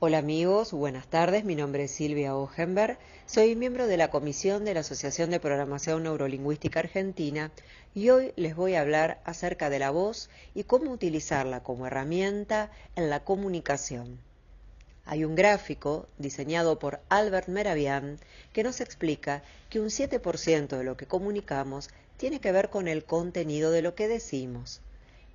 Hola amigos, buenas tardes, mi nombre es Silvia Ogenberg, soy miembro de la Comisión de la Asociación de Programación Neurolingüística Argentina y hoy les voy a hablar acerca de la voz y cómo utilizarla como herramienta en la comunicación. Hay un gráfico diseñado por Albert Mehrabian que nos explica que un 7% de lo que comunicamos tiene que ver con el contenido de lo que decimos,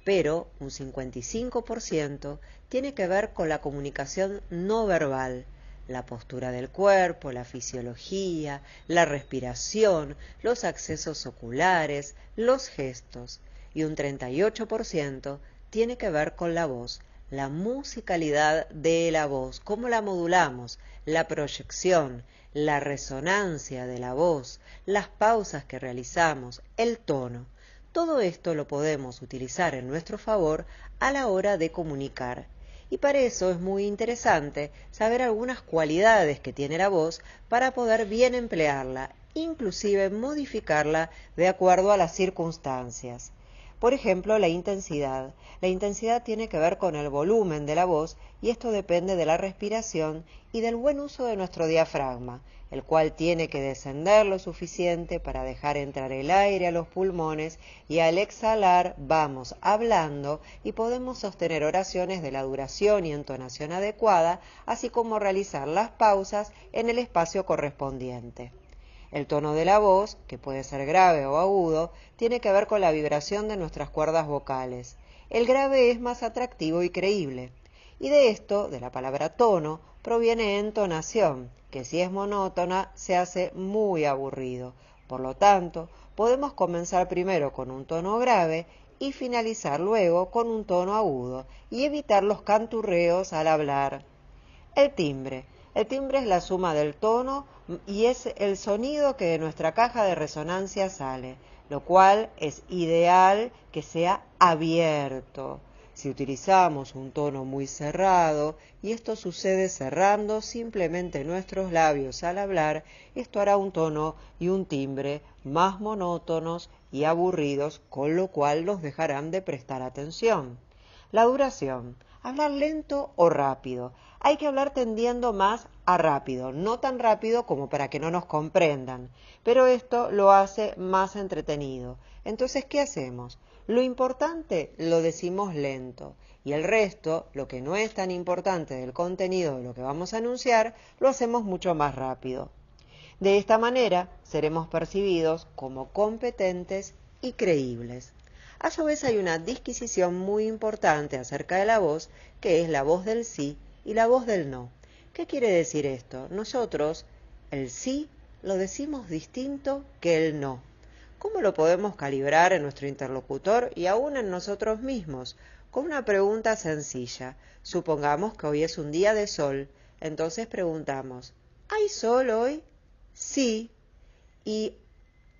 pero un 55% tiene que ver con la comunicación no verbal, la postura del cuerpo, la fisiología, la respiración, los accesos oculares, los gestos, y un 38% tiene que ver con la voz, la musicalidad de la voz, cómo la modulamos, la proyección, la resonancia de la voz, las pausas que realizamos, el tono. Todo esto lo podemos utilizar en nuestro favor a la hora de comunicar. Y para eso es muy interesante saber algunas cualidades que tiene la voz para poder bien emplearla, inclusive modificarla de acuerdo a las circunstancias. Por ejemplo, la intensidad. La intensidad tiene que ver con el volumen de la voz y esto depende de la respiración y del buen uso de nuestro diafragma, el cual tiene que descender lo suficiente para dejar entrar el aire a los pulmones y al exhalar vamos hablando y podemos sostener oraciones de la duración y entonación adecuada, así como realizar las pausas en el espacio correspondiente. El tono de la voz, que puede ser grave o agudo, tiene que ver con la vibración de nuestras cuerdas vocales. El grave es más atractivo y creíble. Y de esto, de la palabra tono, proviene entonación, que si es monótona se hace muy aburrido. Por lo tanto, podemos comenzar primero con un tono grave y finalizar luego con un tono agudo y evitar los canturreos al hablar. El timbre. El timbre es la suma del tono y es el sonido que de nuestra caja de resonancia sale, lo cual es ideal que sea abierto. Si utilizamos un tono muy cerrado, y esto sucede cerrando simplemente nuestros labios al hablar, esto hará un tono y un timbre más monótonos y aburridos, con lo cual nos dejarán de prestar atención. La duración. Hablar lento o rápido. Hay que hablar tendiendo más a rápido, no tan rápido como para que no nos comprendan, pero esto lo hace más entretenido. Entonces, ¿qué hacemos? Lo importante lo decimos lento y el resto, lo que no es tan importante del contenido de lo que vamos a anunciar, lo hacemos mucho más rápido. De esta manera seremos percibidos como competentes y creíbles. A su vez hay una disquisición muy importante acerca de la voz, que es la voz del sí y la voz del no. ¿Qué quiere decir esto? Nosotros el sí lo decimos distinto que el no. ¿Cómo lo podemos calibrar en nuestro interlocutor y aún en nosotros mismos? Con una pregunta sencilla. Supongamos que hoy es un día de sol, entonces preguntamos, ¿hay sol hoy? Sí. ¿Y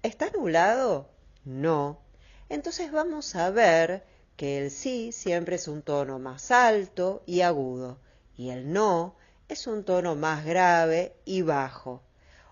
está nublado? No. Entonces vamos a ver que el sí siempre es un tono más alto y agudo, y el no es un tono más grave y bajo.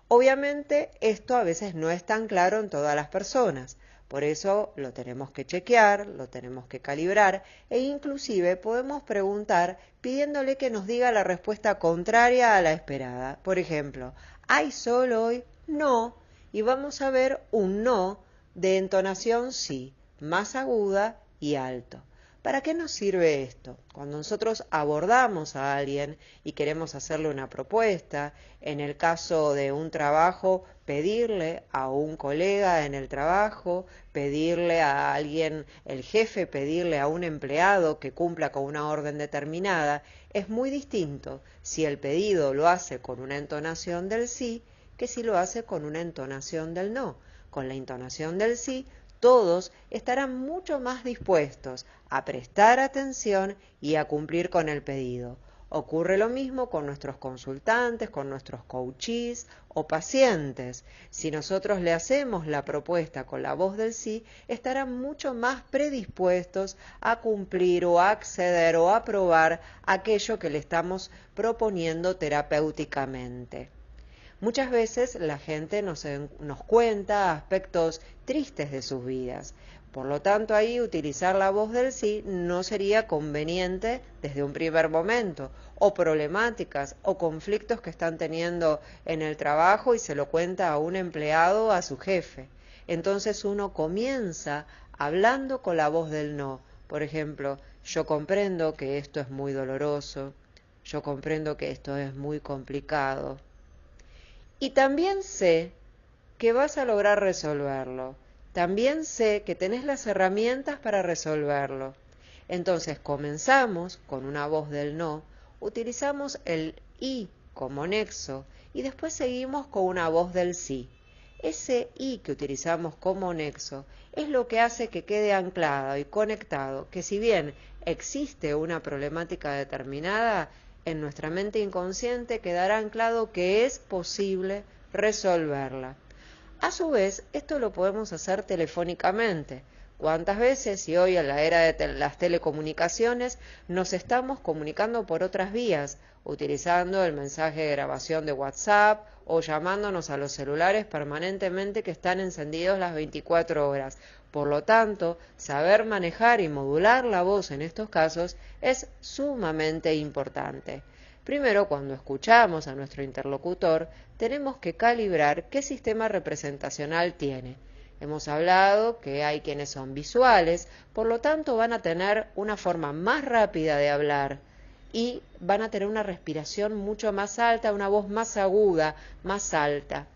Obviamente esto a veces no es tan claro en todas las personas, por eso lo tenemos que chequear, lo tenemos que calibrar e inclusive podemos preguntar pidiéndole que nos diga la respuesta contraria a la esperada. Por ejemplo, ¿hay sol hoy? No. Y vamos a ver un no de entonación sí, más aguda y alto. ¿Para qué nos sirve esto? Cuando nosotros abordamos a alguien y queremos hacerle una propuesta, en el caso de un trabajo, pedirle a un colega en el trabajo, pedirle a alguien, el jefe, pedirle a un empleado que cumpla con una orden determinada, es muy distinto si el pedido lo hace con una entonación del sí que si lo hace con una entonación del no. Con la entonación del sí, todos estarán mucho más dispuestos a prestar atención y a cumplir con el pedido. Ocurre lo mismo con nuestros consultantes, con nuestros coaches o pacientes. Si nosotros le hacemos la propuesta con la voz del sí, estarán mucho más predispuestos a cumplir o a acceder o a aprobar aquello que le estamos proponiendo terapéuticamente. Muchas veces la gente nos cuenta aspectos tristes de sus vidas. Por lo tanto, ahí utilizar la voz del sí no sería conveniente desde un primer momento, o problemáticas o conflictos que están teniendo en el trabajo y se lo cuenta a un empleado o a su jefe. Entonces uno comienza hablando con la voz del no. Por ejemplo, yo comprendo que esto es muy doloroso, yo comprendo que esto es muy complicado. Y también sé que vas a lograr resolverlo. También sé que tenés las herramientas para resolverlo. Entonces comenzamos con una voz del no, utilizamos el y como nexo y después seguimos con una voz del sí. Ese y que utilizamos como nexo es lo que hace que quede anclado y conectado, que si bien existe una problemática determinada, en nuestra mente inconsciente quedará anclado que es posible resolverla. A su vez, esto lo podemos hacer telefónicamente. ¿Cuántas veces, y hoy en la era de las telecomunicaciones, nos estamos comunicando por otras vías, utilizando el mensaje de grabación de WhatsApp o llamándonos a los celulares permanentemente que están encendidos las 24 horas? Por lo tanto, saber manejar y modular la voz en estos casos es sumamente importante. Primero, cuando escuchamos a nuestro interlocutor, tenemos que calibrar qué sistema representacional tiene. Hemos hablado que hay quienes son visuales, por lo tanto van a tener una forma más rápida de hablar y van a tener una respiración mucho más alta, una voz más aguda, más alta.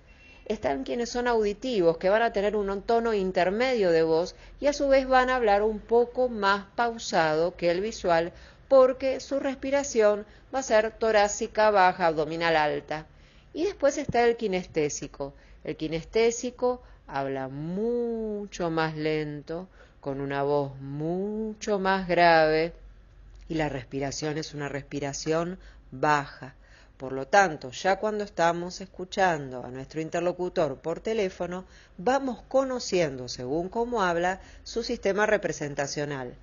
Están quienes son auditivos, que van a tener un tono intermedio de voz y a su vez van a hablar un poco más pausado que el visual, porque su respiración va a ser torácica baja, abdominal alta. Y después está el kinestésico. El kinestésico habla mucho más lento, con una voz mucho más grave, y la respiración es una respiración baja. Por lo tanto, ya cuando estamos escuchando a nuestro interlocutor por teléfono, vamos conociendo, según cómo habla, su sistema representacional.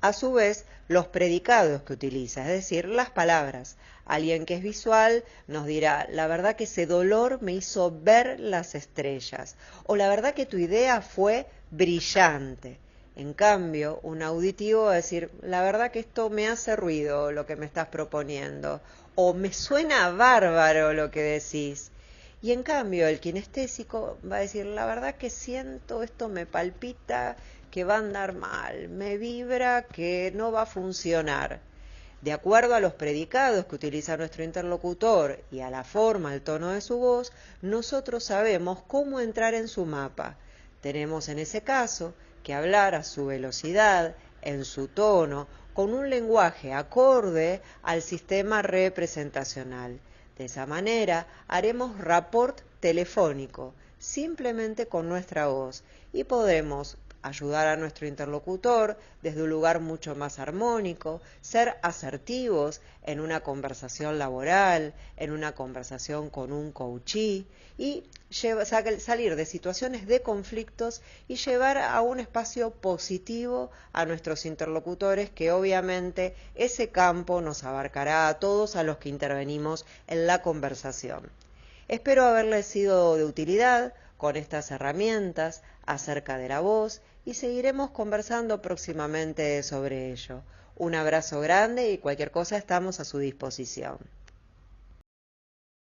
A su vez, los predicados que utiliza, es decir, las palabras. Alguien que es visual nos dirá, la verdad que ese dolor me hizo ver las estrellas, o la verdad que tu idea fue brillante. En cambio, un auditivo va a decir, la verdad que esto me hace ruido lo que me estás proponiendo, o me suena bárbaro lo que decís. Y en cambio, el kinestésico va a decir, la verdad que siento, esto me palpita, que va a andar mal, me vibra, que no va a funcionar. De acuerdo a los predicados que utiliza nuestro interlocutor y a la forma, el tono de su voz, nosotros sabemos cómo entrar en su mapa. Tenemos en ese caso que hablar a su velocidad, en su tono, con un lenguaje acorde al sistema representacional. De esa manera haremos rapport telefónico, simplemente con nuestra voz, y podremos ayudar a nuestro interlocutor desde un lugar mucho más armónico, ser asertivos en una conversación laboral, en una conversación con un coachee y salir de situaciones de conflictos y llevar a un espacio positivo a nuestros interlocutores, que obviamente ese campo nos abarcará a todos a los que intervenimos en la conversación. Espero haberles sido de utilidad con estas herramientas acerca de la voz y seguiremos conversando próximamente sobre ello. Un abrazo grande y cualquier cosa estamos a su disposición.